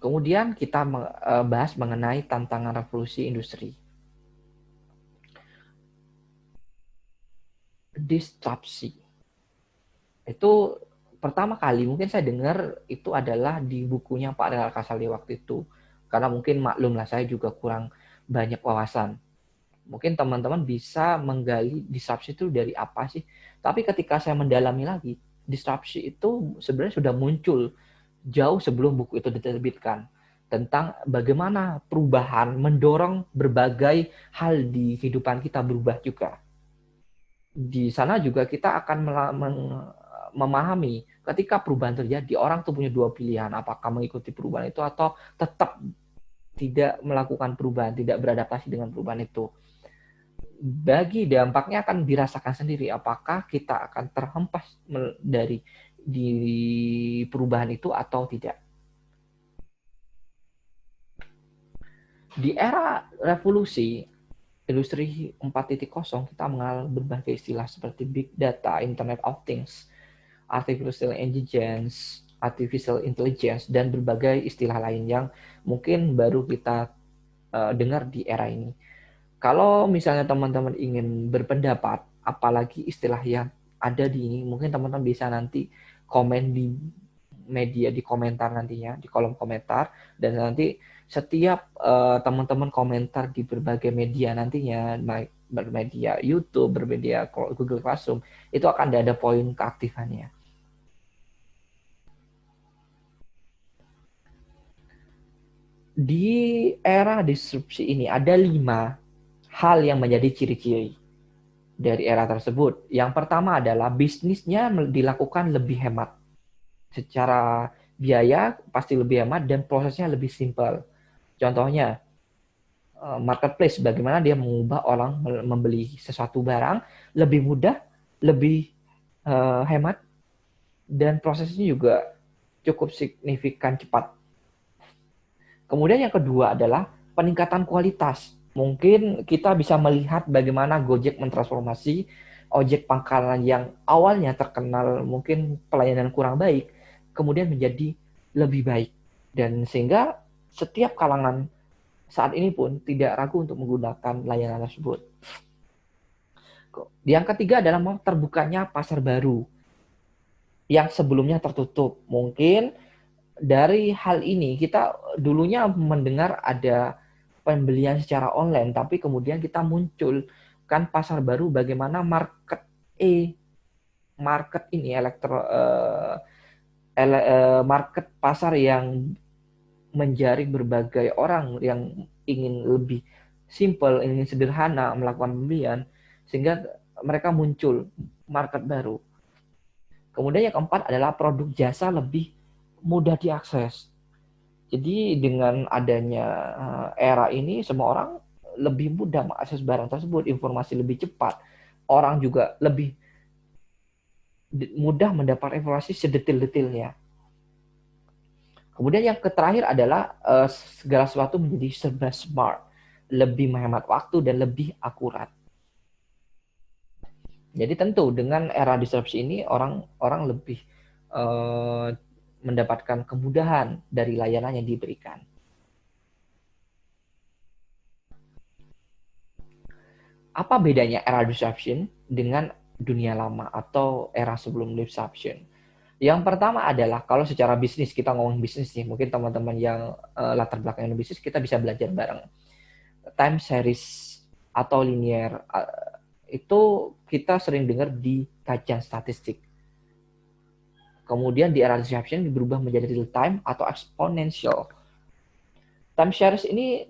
Kemudian kita bahas mengenai tantangan revolusi industri. Disrupsi. Itu pertama kali mungkin saya dengar itu adalah di bukunya Pak Renal Kasali waktu itu. Karena mungkin maklum lah saya juga kurang banyak wawasan. Mungkin teman-teman bisa menggali disrupsi itu dari apa sih. Tapi ketika saya mendalami lagi, disrupsi itu sebenarnya sudah muncul jauh sebelum buku itu diterbitkan. Tentang bagaimana perubahan mendorong berbagai hal di kehidupan kita berubah juga. Di sana juga kita akan memahami ketika perubahan terjadi, orang tuh punya dua pilihan, apakah mengikuti perubahan itu atau tetap tidak melakukan perubahan, tidak beradaptasi dengan perubahan itu. Bagi dampaknya akan dirasakan sendiri, apakah kita akan terhempas dari di perubahan itu atau tidak. Di era revolusi industri 4.0 kita mengenal berbagai istilah seperti big data, internet of things, artificial intelligence, dan berbagai istilah lain yang mungkin baru kita dengar di era ini. Kalau misalnya teman-teman ingin berpendapat, apalagi istilah yang ada di ini, mungkin teman-teman bisa nanti komen di media, di komentar nantinya, di kolom komentar, dan nanti setiap teman-teman komentar di berbagai media nantinya, bermedia YouTube, bermedia Google Classroom, itu akan ada poin keaktifannya. Di era disrupsi ini ada 5 hal yang menjadi ciri-ciri dari era tersebut. Yang pertama adalah bisnisnya dilakukan lebih hemat. Secara biaya pasti lebih hemat dan prosesnya lebih simpel. Contohnya, marketplace, bagaimana dia mengubah orang membeli sesuatu barang lebih mudah, lebih hemat, dan prosesnya juga cukup signifikan cepat. Kemudian yang kedua adalah peningkatan kualitas. Mungkin kita bisa melihat bagaimana Gojek mentransformasi ojek pangkalan yang awalnya terkenal mungkin pelayanan kurang baik, kemudian menjadi lebih baik. Dan sehingga setiap kalangan saat ini pun tidak ragu untuk menggunakan layanan tersebut. Yang ketiga adalah terbukanya pasar baru yang sebelumnya tertutup. Mungkin dari hal ini kita dulunya mendengar ada pembelian secara online, tapi kemudian kita muncul kan pasar baru bagaimana market ini market pasar yang menjaring berbagai orang yang ingin lebih simple, ingin sederhana melakukan pembelian, sehingga mereka muncul market baru. Kemudian yang keempat adalah produk jasa lebih mudah diakses. Jadi dengan adanya era ini, semua orang lebih mudah mengakses barang tersebut, informasi lebih cepat, orang juga lebih mudah mendapat informasi sedetil-detilnya. Kemudian yang terakhir adalah segala sesuatu menjadi serba smart, lebih menghemat waktu dan lebih akurat. Jadi tentu dengan era disrupsi ini orang lebih mendapatkan kemudahan dari layanan yang diberikan. Apa bedanya era disruption dengan dunia lama atau era sebelum disruption? Yang pertama adalah kalau secara bisnis, kita ngomong bisnis nih, mungkin teman-teman yang latar belakangnya bisnis, kita bisa belajar bareng. Time series atau linear itu kita sering dengar di kajian statistik. Kemudian di era disruption berubah menjadi real time atau exponential. Time series ini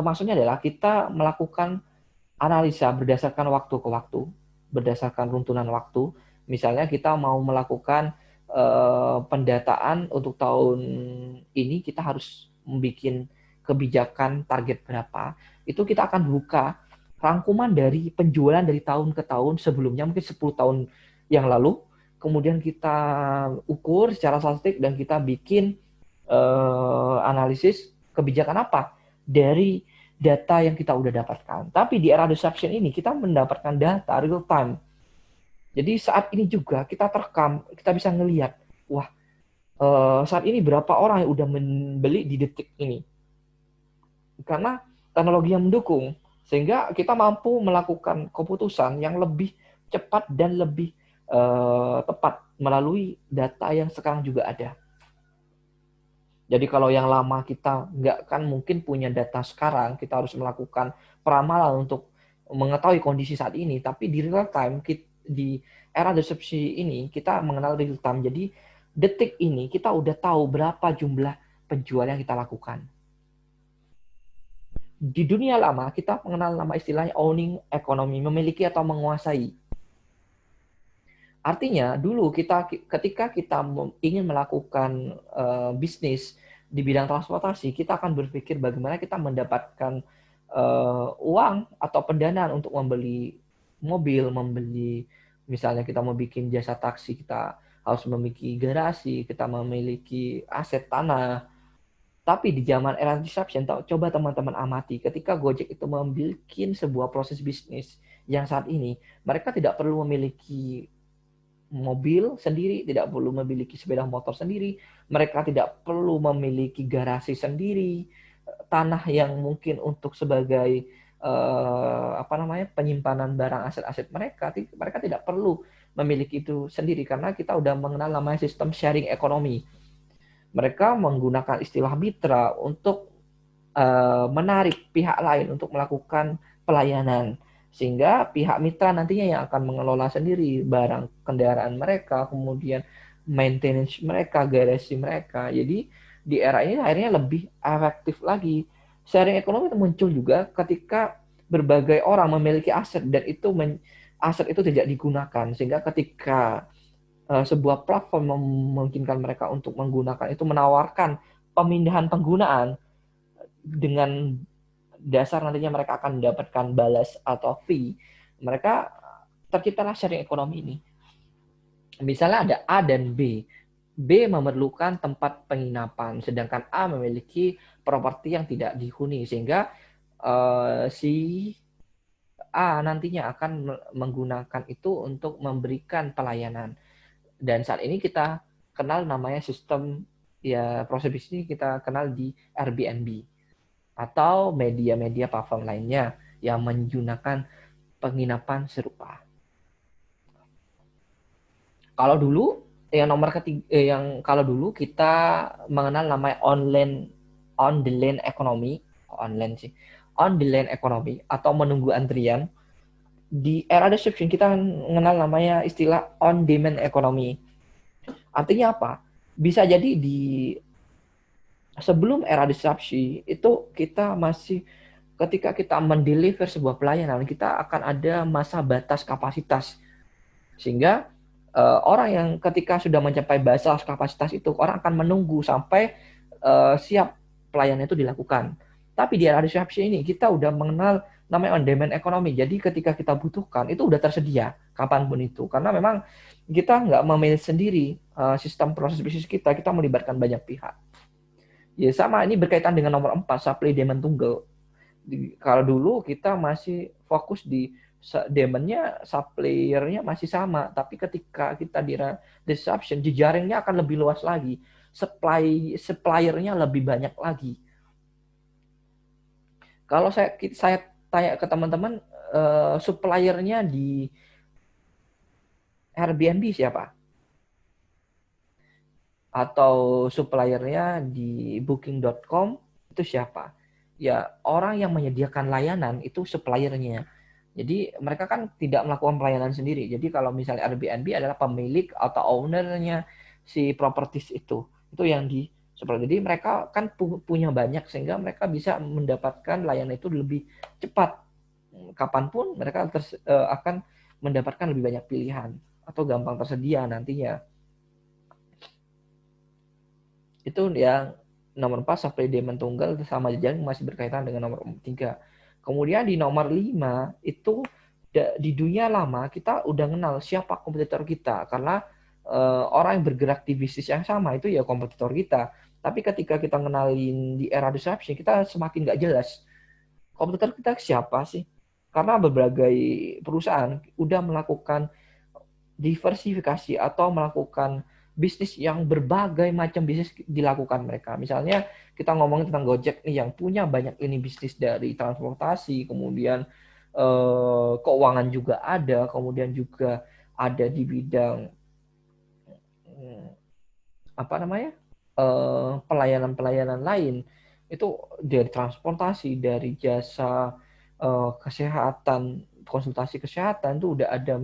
maksudnya adalah kita melakukan analisa berdasarkan waktu ke waktu, berdasarkan runtunan waktu. Misalnya kita mau melakukan pendataan untuk tahun ini, kita harus membuat kebijakan target berapa. Itu kita akan buka rangkuman dari penjualan dari tahun ke tahun sebelumnya, mungkin 10 tahun yang lalu. Kemudian kita ukur secara statistik dan kita bikin analisis kebijakan apa dari data yang kita udah dapatkan. Tapi di era disruption ini kita mendapatkan data real time. Jadi saat ini juga kita terekam, kita bisa ngelihat, wah saat ini berapa orang yang udah membeli di detik ini? Karena teknologi yang mendukung, sehingga kita mampu melakukan keputusan yang lebih cepat dan lebih tepat melalui data yang sekarang juga ada. Jadi kalau yang lama kita nggak kan mungkin punya data sekarang, kita harus melakukan peramalan untuk mengetahui kondisi saat ini, tapi di real time, di era disrupsi ini, kita mengenal real time. Jadi detik ini kita udah tahu berapa jumlah penjual yang kita lakukan. Di dunia lama, kita mengenal nama istilahnya owning economy, memiliki atau menguasai. Artinya dulu ketika kita ingin melakukan bisnis di bidang transportasi, kita akan berpikir bagaimana kita mendapatkan uang atau pendanaan untuk membeli mobil, misalnya kita mau bikin jasa taksi, kita harus memiliki garasi, kita memiliki aset tanah. Tapi di zaman era disruption, coba teman-teman amati, ketika Gojek itu membuat sebuah proses bisnis yang saat ini mereka tidak perlu memiliki mobil sendiri, tidak perlu memiliki sepeda motor sendiri, mereka tidak perlu memiliki garasi sendiri, tanah yang mungkin untuk sebagai penyimpanan barang aset-aset mereka tidak perlu memiliki itu sendiri karena kita udah mengenal namanya sistem sharing ekonomi. Mereka menggunakan istilah mitra untuk menarik pihak lain untuk melakukan pelayanan. Sehingga pihak mitra nantinya yang akan mengelola sendiri barang kendaraan mereka, kemudian maintenance mereka, garasi mereka. Jadi di era ini akhirnya lebih efektif lagi. Sharing ekonomi itu muncul juga ketika berbagai orang memiliki aset dan aset itu tidak digunakan. Sehingga ketika sebuah platform memungkinkan mereka untuk menggunakan itu, menawarkan pemindahan penggunaan dengan dasar nantinya mereka akan mendapatkan balas atau fee, mereka terciptalah sharing ekonomi ini. Misalnya ada A dan B. B memerlukan tempat penginapan, sedangkan A memiliki properti yang tidak dihuni, sehingga si A nantinya akan menggunakan itu untuk memberikan pelayanan. Dan saat ini kita kenal namanya sistem, ya proses bisnis kita kenal di Airbnb atau media-media platform lainnya yang menggunakan penginapan serupa. Kalau dulu kalau dulu kita mengenal namanya on the line economy atau menunggu antrian. Di era disruption kita mengenal namanya istilah on demand economy. Artinya apa? Bisa jadi di sebelum era disrupsi itu kita masih, ketika kita mendeliver sebuah pelayanan, kita akan ada masa batas kapasitas. Sehingga orang yang ketika sudah mencapai batas kapasitas itu, orang akan menunggu sampai siap pelayanan itu dilakukan. Tapi di era disrupsi ini, kita udah mengenal namanya on demand economy. Jadi ketika kita butuhkan, itu udah tersedia kapanpun itu. Karena memang kita nggak memilih sendiri sistem proses bisnis kita melibatkan banyak pihak. Ya sama, ini berkaitan dengan nomor 4, supply demand tunggal. Kalau dulu kita masih fokus di demandnya, suppliernya masih sama, tapi ketika kita di disruption, jejaringnya akan lebih luas lagi, suppliernya lebih banyak lagi. Kalau saya tanya ke teman-teman, suppliernya di Airbnb siapa? Atau suppliernya di booking.com itu siapa? Ya orang yang menyediakan layanan itu suppliernya. Jadi mereka kan tidak melakukan pelayanan sendiri. Jadi kalau misalnya Airbnb adalah pemilik atau ownernya si properties itu yang di supply. Jadi mereka kan punya banyak, sehingga mereka bisa mendapatkan layanan itu lebih cepat. Kapanpun mereka akan mendapatkan lebih banyak pilihan atau gampang tersedia nantinya. Itu yang nomor 4, supply demand tunggal sama jejaring masih berkaitan dengan nomor 3. Kemudian di nomor 5 itu di dunia lama kita udah kenal siapa kompetitor kita, karena orang yang bergerak di bisnis yang sama itu ya kompetitor kita. Tapi ketika kita kenalin di era disruption, kita semakin nggak jelas kompetitor kita siapa sih, karena berbagai perusahaan udah melakukan diversifikasi atau melakukan bisnis yang berbagai macam bisnis dilakukan mereka. Misalnya kita ngomongin tentang Gojek nih yang punya banyak ini bisnis dari transportasi, kemudian keuangan juga ada, kemudian juga ada di bidang apa namanya pelayanan-pelayanan lain itu dari transportasi, dari jasa kesehatan, konsultasi kesehatan itu udah ada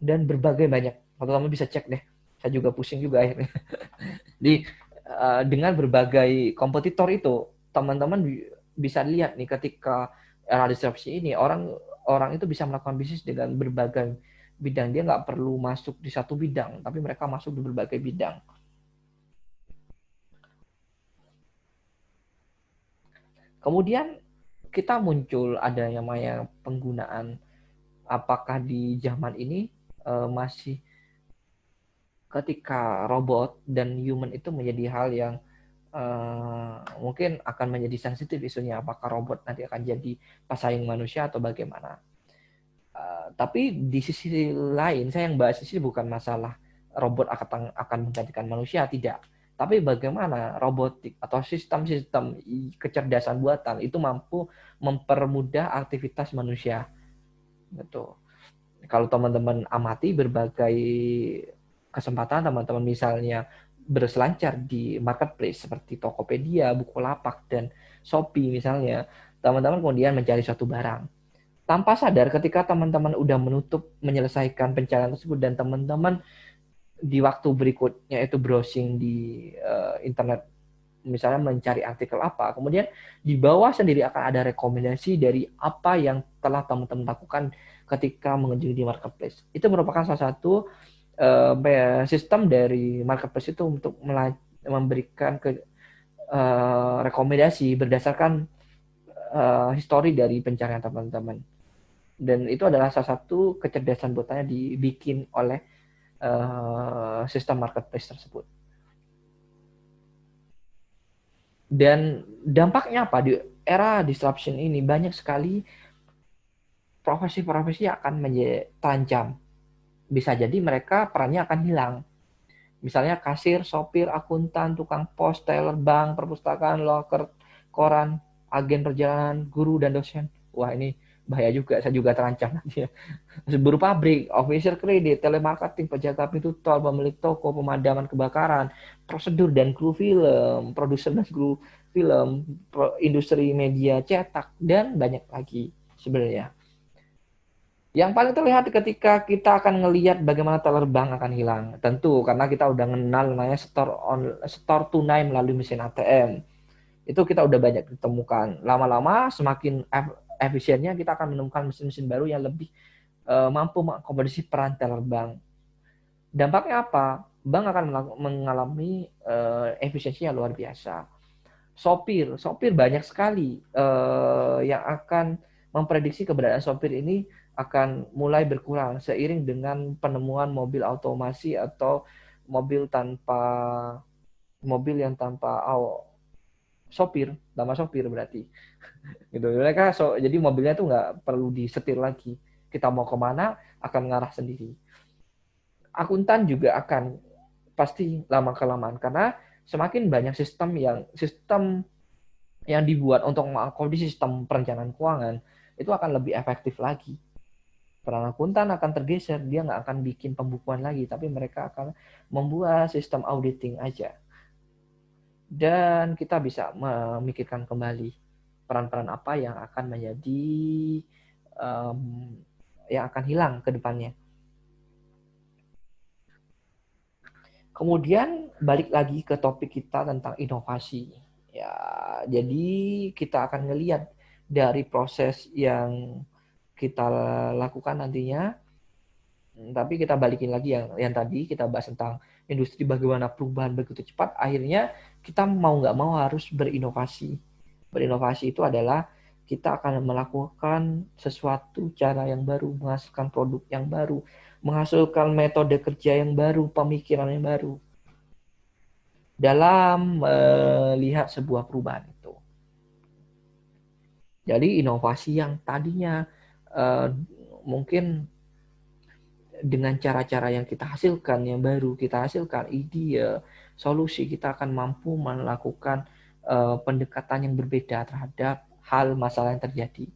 dan berbagai banyak. Teman-teman bisa cek deh. Saya juga pusing juga akhirnya. Di dengan berbagai kompetitor itu, teman-teman bisa lihat nih ketika era disrupsi ini orang itu bisa melakukan bisnis dengan berbagai bidang. Dia nggak perlu masuk di satu bidang, tapi mereka masuk di berbagai bidang. Kemudian kita muncul ada yang namanya penggunaan, apakah di zaman ini masih ketika robot dan human itu menjadi hal yang mungkin akan menjadi sensitif isunya, apakah robot nanti akan jadi pesaing manusia atau bagaimana. Tapi di sisi lain saya yang bahas di sini bukan masalah robot akan menggantikan manusia, tidak. Tapi bagaimana robotik atau sistem-sistem kecerdasan buatan itu mampu mempermudah aktivitas manusia. Gitu. Kalau teman-teman amati berbagai kesempatan, teman-teman misalnya berselancar di marketplace seperti Tokopedia, Bukalapak, dan Shopee misalnya, teman-teman kemudian mencari suatu barang. Tanpa sadar ketika teman-teman udah menyelesaikan pencarian tersebut dan teman-teman di waktu berikutnya itu browsing di internet, misalnya mencari artikel apa, kemudian di bawah sendiri akan ada rekomendasi dari apa yang telah teman-teman lakukan ketika mengunjungi di marketplace. Itu merupakan salah satu sistem dari marketplace itu untuk memberikan rekomendasi berdasarkan histori dari pencarian teman-teman. Dan itu adalah salah satu kecerdasan buatannya dibikin oleh sistem marketplace tersebut. Dan dampaknya apa? Di era disruption ini banyak sekali profesi-profesi yang akan menjadi terancam. Bisa jadi mereka perannya akan hilang. Misalnya kasir, sopir, akuntan, tukang pos, teller bank, perpustakaan, loker, koran, agen perjalanan, guru, dan dosen. Wah, ini bahaya juga, saya juga terancam nanti ya. Buruh pabrik, officer kredit, telemarketing, penjaga pintu tol, pemilik toko, pemadaman kebakaran, prosedur dan kru film, produser dan kru film, industri media cetak, dan banyak lagi sebenarnya. Yang paling terlihat ketika kita akan ngelihat bagaimana teller bank akan hilang. Tentu karena kita udah kenal namanya store tunai melalui mesin ATM. Itu kita udah banyak ditemukan. Lama-lama semakin efisiennya kita akan menemukan mesin-mesin baru yang lebih mampu mengakomodasi peran teller bank. Dampaknya apa? Bank akan mengalami efisiensi yang luar biasa. Sopir banyak sekali yang akan memprediksi keberadaan sopir ini akan mulai berkurang seiring dengan penemuan mobil otomasi atau mobil yang tanpa sopir, nama sopir berarti. Gitu. Mereka jadi mobilnya tuh nggak perlu disetir lagi. Kita mau kemana akan mengarah sendiri. Akuntan juga akan pasti lama kelamaan karena semakin banyak sistem yang dibuat untuk mengakomodasi sistem perencanaan keuangan itu akan lebih efektif lagi. Peran akuntan akan tergeser, dia nggak akan bikin pembukuan lagi, tapi mereka akan membuat sistem auditing aja. Dan kita bisa memikirkan kembali peran-peran apa yang akan menjadi yang akan hilang ke depannya. Kemudian balik lagi ke topik kita tentang inovasi. Ya, jadi kita akan ngelihat dari proses yang kita lakukan nantinya. Tapi kita balikin lagi yang tadi kita bahas tentang industri bagaimana perubahan begitu cepat. Akhirnya kita mau nggak mau harus berinovasi. Berinovasi itu adalah kita akan melakukan sesuatu cara yang baru, menghasilkan produk yang baru, menghasilkan metode kerja yang baru, pemikiran yang baru dalam melihat sebuah perubahan itu. Jadi inovasi yang tadinya mungkin dengan cara-cara yang kita hasilkan, yang baru kita hasilkan, ide, solusi, kita akan mampu melakukan pendekatan yang berbeda terhadap hal masalah yang terjadi.